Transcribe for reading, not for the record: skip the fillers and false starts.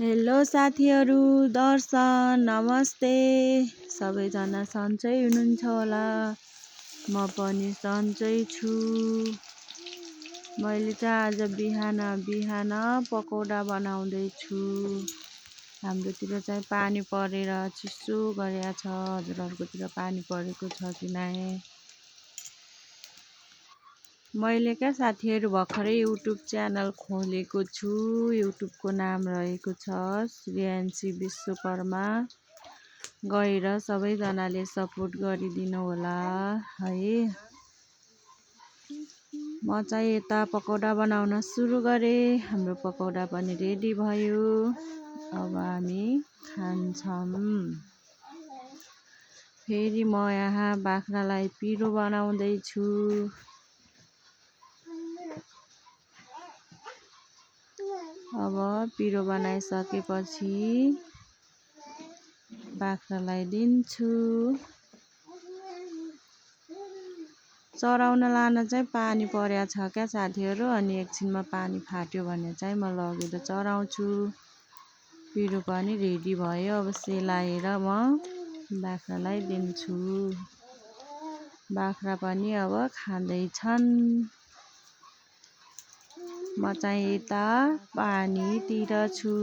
Hello साथीहरू, दर्शन नमस्ते। सबैजना सन्चै हुनुहुन्छ होला। म पनि सन्चै छु। मैले चाहिँ आज बिहान पकौडा बनाउँदैछु। हाम्रोतिर चाहिँ पानी परेर चिसो गरेको छ। हजुरहरुकोतिर पानी परेको छ कि नै? मैले क्या साथीहरू भर्खरै युट्युब च्यानल खोलेको छु। युट्युबको नाम रहेको छ श्रेयान्सी विश्वकर्मा। गएर सबैजनाले सपोर्ट गरिदिनु होला है। म चाहिँ यता पकौडा बनाउन सुरु गरेँ। हाम्रो पकौडा पनि रेडी भयो। अब हामी खान्छौँ। फेरि म यहाँ बाख्रालाई पिरो बनाउँदैछु। अब पिरो बनाइसकेपछि बाख्रालाई दिन्छु। चराउन लान चाहिँ पानी पर्या छ क्या साथीहरू। अनि एकछिनमा पानी फाट्यो भने चाहिँ म लगेर चराउँछु। पिरो पनि रेडी भयो। अब सेलाएर म बाख्रालाई दिन्छु। बाख्रा पनि अब खाँदैछन्। म चाहिँ यता पानीतिर छु।